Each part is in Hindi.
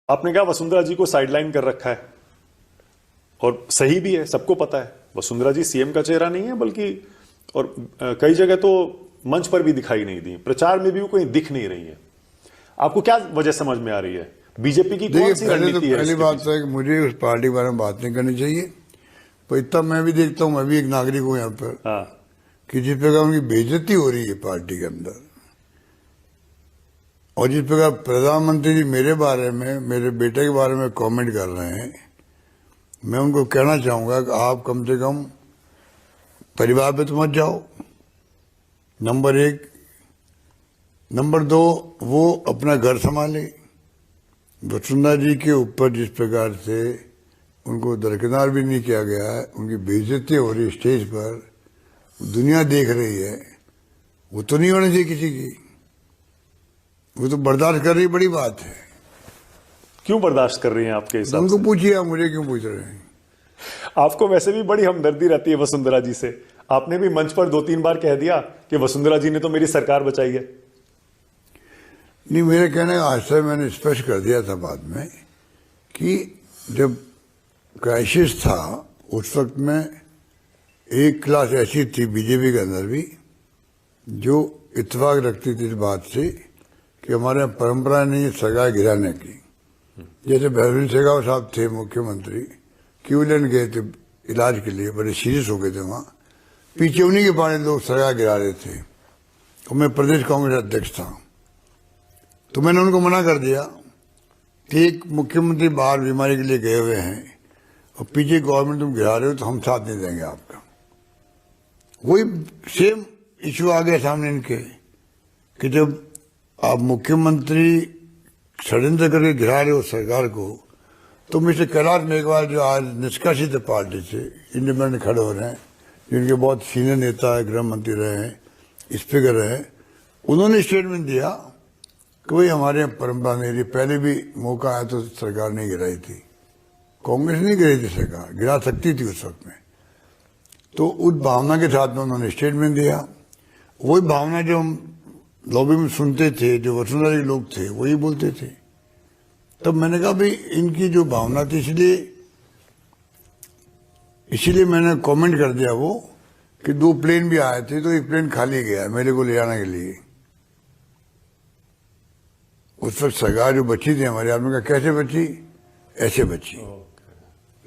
आपने कहा वसुंधरा जी को साइडलाइन कर रखा है और सही भी है, सबको पता है वसुंधरा जी सीएम का चेहरा नहीं है, बल्कि और कई जगह तो मंच पर भी दिखाई नहीं दी, प्रचार में भी वो कहीं दिख नहीं रही है। आपको क्या वजह समझ में आ रही है? बीजेपी की कौन सी रणनीति है? पहली बात तो है कि मुझे उस पार्टी के बारे में बात नहीं करनी चाहिए, पर इतना मैं भी देखता हूँ, मैं भी एक नागरिक हूँ यहाँ पर, कि जिस प्रकार उनकी बेइज्जती हो रही है पार्टी के अंदर, और जिस प्रकार प्रधानमंत्री जी मेरे बारे में, मेरे बेटे के बारे में कमेंट कर रहे हैं, मैं उनको कहना चाहूंगा कि आप कम से कम परिवार पे तो मत जाओ, नंबर एक। नंबर दो, वो अपना घर संभाले। वसुंधरा जी के ऊपर जिस प्रकार से उनको दरकिनार भी नहीं किया गया है, उनकी बेइज्जती हो रही स्टेज पर, दुनिया देख रही है, वो तो नहीं होनी चाहिए किसी की। वो तो बर्दाश्त कर रही, बड़ी बात है। क्यों बर्दाश्त कर रही हैं आपके हिसाब से? उनको पूछिए, आप मुझे क्यों पूछ रहे हैं? आपको वैसे भी बड़ी हमदर्दी रहती है वसुंधरा जी से। आपने भी मंच पर 2-3 बार कह दिया कि वसुंधरा जी ने तो मेरी सरकार बचाई है। नहीं, मेरे कहने का आशय मैंने स्पष्ट कर दिया था बाद में कि जब क्राइसिस था उस वक्त में एक क्लास ऐसी थी बीजेपी के अंदर भी जो इत्तेफाक रखती थी इस बात से कि हमारे यहाँ परंपरा नहीं है सरकार गिराने की। जैसे भैरवी शेखावत साहब थे मुख्यमंत्री, क्यूलैंड गए थे इलाज के लिए, बड़े सीरियस हो गए थे वहाँ, पीछे उन्हीं के बारे लोग सरकार गिरा रहे थे, और मैं प्रदेश कांग्रेस अध्यक्ष था। तो मैंने उनको मना कर दिया कि एक मुख्यमंत्री बाहर बीमारी के लिए गए हुए हैं और पीछे गवर्नमेंट तुम गिरा रहे हो, तो हम साथ नहीं देंगे आपका। वही सेम इश्यू आ गया सामने इनके कि जब आप मुख्यमंत्री षड्यंत्र करके गिरा रहे हो सरकार को, तो मिस्टर कैलाश मेघवाल जो आज निष्कासित है पार्टी से, इंडिपेंडेंट खड़े हो रहे हैं, जिनके बहुत सीनियर नेता है, गृह मंत्री रहे हैं, स्पीकर रहे हैं, उन्होंने स्टेटमेंट दिया कि भाई हमारे यहाँ परंपरा नहीं रही, पहले भी मौका आया तो सरकार नहीं गिराई थी, कांग्रेस नहीं गिराई थी सरकार, गिरा सकती थी उस वक्त में। तो उस भावना के साथ में उन्होंने स्टेटमेंट दिया। वही भावना जो हम लॉबी में सुनते थे, जो वसुंधरा के लोग थे, वही बोलते थे। तब मैंने कहा भाई इनकी जो भावना थी, इसीलिए मैंने कमेंट कर दिया वो कि 2 प्लेन भी आए थे, तो एक प्लेन खाली गया मेरे को ले जाने के लिए। उस वक्त सरकार जो बची थी हमारे, आपने कहा कैसे बची? ऐसे बची।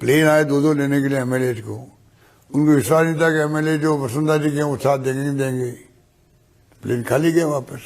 प्लेन आए 2-2 लेने के लिए एमएलए को, उनको विश्वास नहीं था कि एमएलए जो वसुंधरा जी के वो साथ देंगे, प्लेन खाली गया वापस।